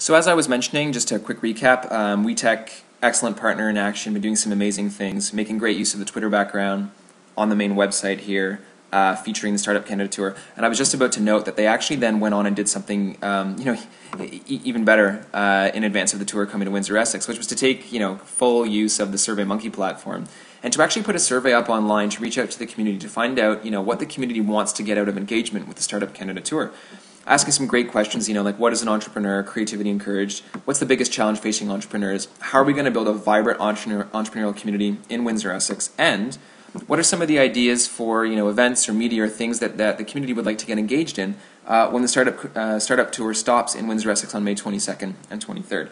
So as I was mentioning, just a quick recap, WeTech, excellent partner in action, been doing some amazing things, making great use of the Twitter background on the main website here, featuring the Startup Canada Tour. And I was just about to note that they actually then went on and did something even better in advance of the tour coming to Windsor, Essex, which was to take full use of the SurveyMonkey platform and to actually put a survey up online to reach out to the community to find out what the community wants to get out of engagement with the Startup Canada Tour. Asking some great questions, like what is an entrepreneur, creativity encouraged, what's the biggest challenge facing entrepreneurs, how are we going to build a vibrant entrepreneurial community in Windsor, Essex, and what are some of the ideas for events or media or things that the community would like to get engaged in when the startup tour stops in Windsor, Essex on May 22nd and 23rd.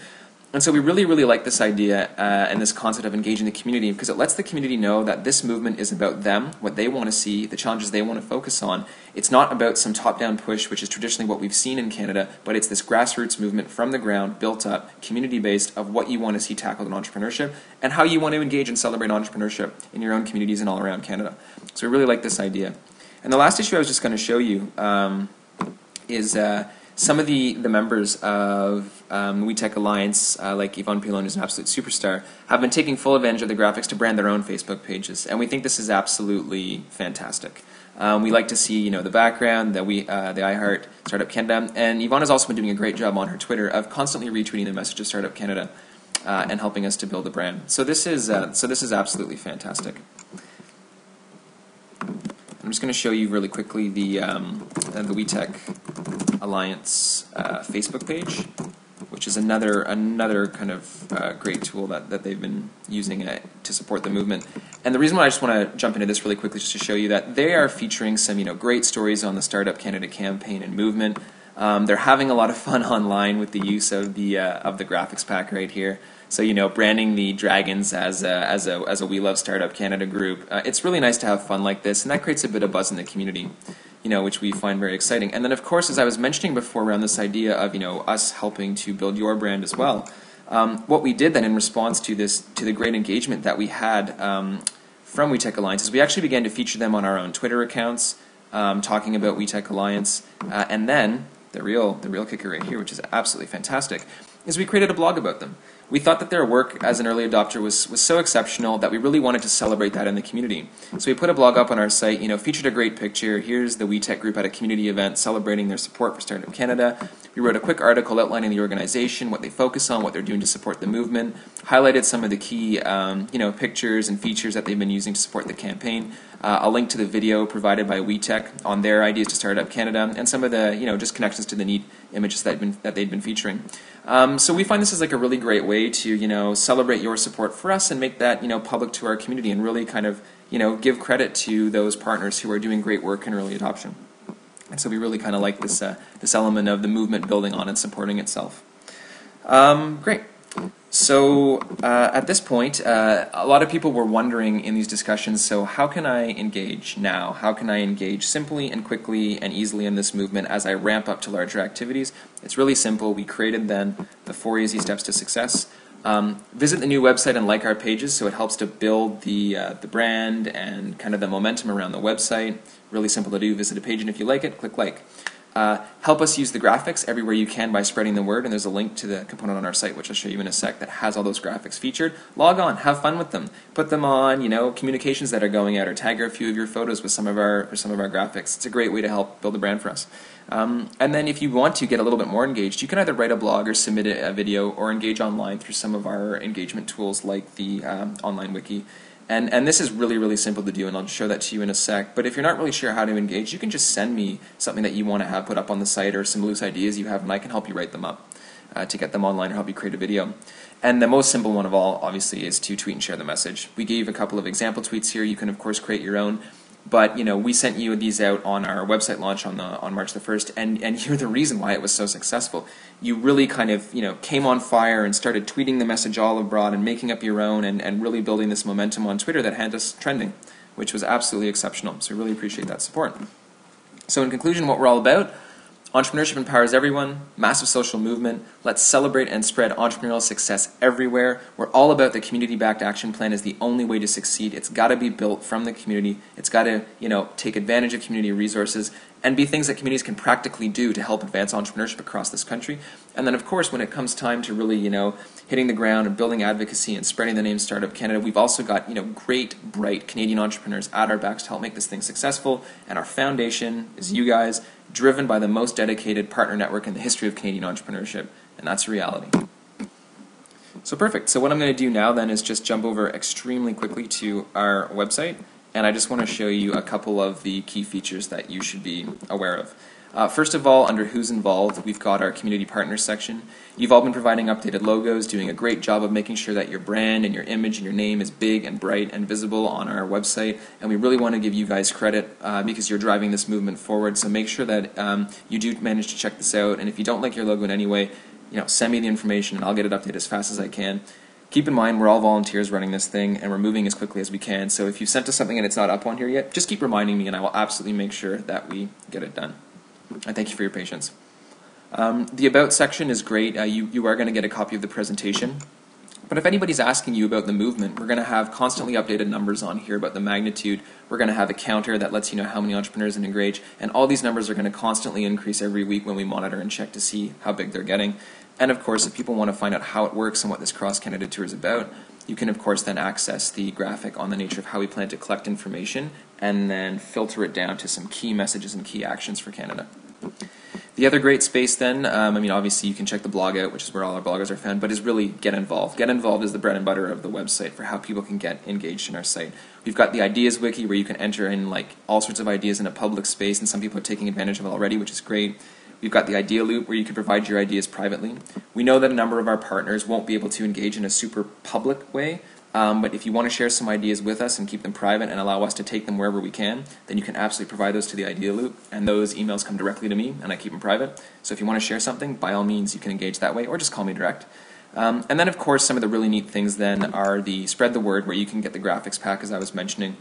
And so we really like this idea and this concept of engaging the community because it lets the community know that this movement is about them, what they want to see, the challenges they want to focus on. It's not about some top-down push, which is traditionally what we've seen in Canada, but it's this grassroots movement from the ground, built up, community-based, of what you want to see tackled in entrepreneurship and how you want to engage and celebrate entrepreneurship in your own communities and all around Canada. So we really like this idea. And the last issue I was just going to show you is some of the members of WeTech Alliance, like Yvonne Pilon, who's an absolute superstar, have been taking full advantage of the graphics to brand their own Facebook pages, and we think this is absolutely fantastic. We like to see, the background, the iHeart Startup Canada, and Yvonne has also been doing a great job on her Twitter of constantly retweeting the message of Startup Canada and helping us to build a brand. So this is absolutely fantastic. I'm just going to show you really quickly the WeTech Alliance Facebook page, which is another kind of great tool that they've been using to support the movement. And the reason why I just want to jump into this really quickly is just to show you that they are featuring some great stories on the Startup Canada campaign and movement. They're having a lot of fun online with the use of the graphics pack right here. So branding the dragons as a We Love Startup Canada group. It's really nice to have fun like this, and that creates a bit of buzz in the community, which we find very exciting. And then of course, as I was mentioning before, around this idea of us helping to build your brand as well. What we did then in response to the great engagement that we had from WeTech Alliance is we actually began to feature them on our own Twitter accounts, talking about WeTech Alliance, and then the real kicker right here, which is absolutely fantastic, is we created a blog about them. We thought that their work as an early adopter was so exceptional that we really wanted to celebrate that in the community. So we put a blog up on our site, featured a great picture. Here's the WeTech group at a community event celebrating their support for Startup Canada. We wrote a quick article outlining the organization, what they focus on, what they're doing to support the movement, highlighted some of the key pictures and features that they've been using to support the campaign, a link to the video provided by WeTech on their ideas to Startup Canada, and some of the just connections to the neat images that they've been featuring. So we find this is like a really great way to celebrate your support for us and make that public to our community and really kind of give credit to those partners who are doing great work in early adoption. And so we really kind of like this element of the movement building on and supporting itself. Great. So at this point, a lot of people were wondering in these discussions, so how can I engage now? How can I engage simply and quickly and easily in this movement as I ramp up to larger activities? It's really simple. We created then the 4 easy steps to success. Visit the new website and like our pages, so it helps to build the brand and kind of the momentum around the website. Really simple to do. Visit a page, and if you like it, click like. Help us use the graphics everywhere you can by spreading the word, and there's a link to the component on our site, which I'll show you in a sec, that has all those graphics featured. Log on, have fun with them, put them on communications that are going out, or tag a few of your photos with some of our graphics. It's a great way to help build a brand for us. And then if you want to get a little bit more engaged, you can either write a blog or submit a video or engage online through some of our engagement tools like the online wiki. And this is really simple to do, and I'll show that to you in a sec. But if you're not really sure how to engage, you can just send me something that you want to have put up on the site or some loose ideas you have, and I can help you write them up to get them online or help you create a video. And the most simple one of all, obviously, is to tweet and share the message. We gave a couple of example tweets here. You can, of course, create your own. But we sent you these out on our website launch on March the 1st, and you're the reason why it was so successful. You really kind of came on fire and started tweeting the message all abroad and making up your own and really building this momentum on Twitter that had us trending, which was absolutely exceptional. So we really appreciate that support. So in conclusion, what we're all about: entrepreneurship empowers everyone, massive social movement. Let's celebrate and spread entrepreneurial success everywhere. We're all about the community-backed action plan is the only way to succeed. It's got to be built from the community. It's got to, take advantage of community resources and be things that communities can practically do to help advance entrepreneurship across this country. And then, of course, when it comes time to really, hitting the ground and building advocacy and spreading the name Startup Canada, we've also got, great, bright Canadian entrepreneurs at our backs to help make this thing successful. And our foundation is you guys, driven by the most dedicated partner network in the history of Canadian entrepreneurship. And that's a reality. So perfect. So what I'm going to do now then is just jump over extremely quickly to our website, and I just want to show you a couple of the key features that you should be aware of. First of all, under Who's Involved, we've got our Community Partners section. You've all been providing updated logos, doing a great job of making sure that your brand and your image and your name is big and bright and visible on our website, and we really want to give you guys credit because you're driving this movement forward, so make sure that you do manage to check this out, and if you don't like your logo in any way, send me the information and I'll get it updated as fast as I can. Keep in mind, we're all volunteers running this thing and we're moving as quickly as we can, so if you sent us something and it's not up on here yet, just keep reminding me and I will absolutely make sure that we get it done. And thank you for your patience. The About section is great. You are going to get a copy of the presentation. But if anybody's asking you about the movement, we're going to have constantly updated numbers on here about the magnitude. We're going to have a counter that lets you know how many entrepreneurs are engaged, and all these numbers are going to constantly increase every week when we monitor and check to see how big they're getting. And of course, if people want to find out how it works and what this cross-Canada tour is about, you can of course then access the graphic on the nature of how we plan to collect information and then filter it down to some key messages and key actions for Canada. The other great space then, obviously you can check the blog out, which is where all our bloggers are found, but is really Get Involved. Get Involved is the bread and butter of the website for how people can get engaged in our site. We've got the Ideas Wiki where you can enter in all sorts of ideas in a public space, and some people are taking advantage of it already, which is great. We've got the Idea Loop where you can provide your ideas privately. We know that a number of our partners won't be able to engage in a super public way, but if you want to share some ideas with us and keep them private and allow us to take them wherever we can, then you can absolutely provide those to the Idea Loop, and those emails come directly to me and I keep them private. So if you want to share something, by all means you can engage that way or just call me direct. And then of course some of the really neat things then are the Spread the Word, where you can get the graphics pack as I was mentioning.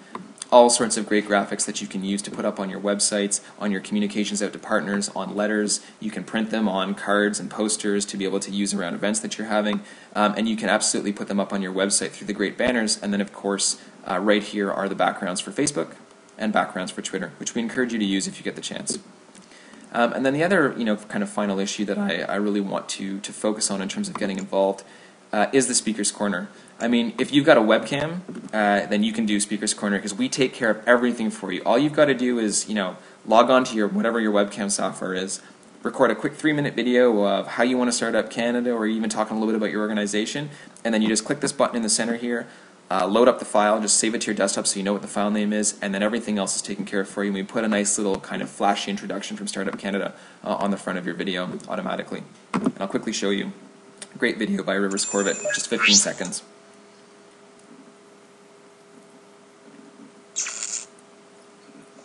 All sorts of great graphics that you can use to put up on your websites, on your communications out to partners, on letters. You can print them on cards and posters to be able to use around events that you're having, and you can absolutely put them up on your website through the great banners. And then of course right here are the backgrounds for Facebook and backgrounds for Twitter, which we encourage you to use if you get the chance. And then the other kind of final issue that I really want to focus on in terms of getting involved is the Speaker's Corner. If you've got a webcam, then you can do Speaker's Corner because we take care of everything for you. All you've got to do is, log on to whatever your webcam software is, record a quick 3-minute video of how you want to start up Canada, or even talking a little bit about your organization, and then you just click this button in the center here, load up the file, just save it to your desktop so you know what the file name is, and then everything else is taken care of for you. And we put a nice little kind of flashy introduction from Startup Canada on the front of your video automatically. And I'll quickly show you. Great video by Rivers Corbett, just 15 seconds.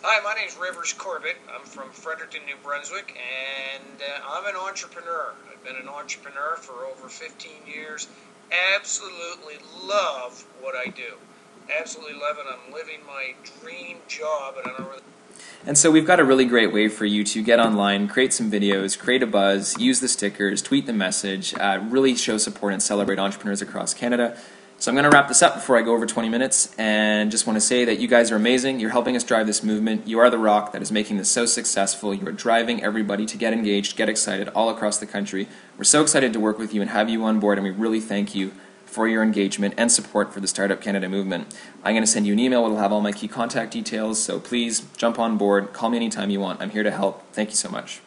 Hi, my name is Rivers Corbett. I'm from Fredericton, New Brunswick, and I'm an entrepreneur. I've been an entrepreneur for over 15 years. Absolutely love what I do. Absolutely love it. I'm living my dream job, and I don't really... And so we've got a really great way for you to get online, create some videos, create a buzz, use the stickers, tweet the message, really show support and celebrate entrepreneurs across Canada. So I'm going to wrap this up before I go over 20 minutes, and just want to say that you guys are amazing. You're helping us drive this movement. You are the rock that is making this so successful. You are driving everybody to get engaged, get excited all across the country. We're so excited to work with you and have you on board, and we really thank you for your engagement and support for the Startup Canada movement. I'm going to send you an email that will have all my key contact details, so please jump on board, call me anytime you want. I'm here to help. Thank you so much.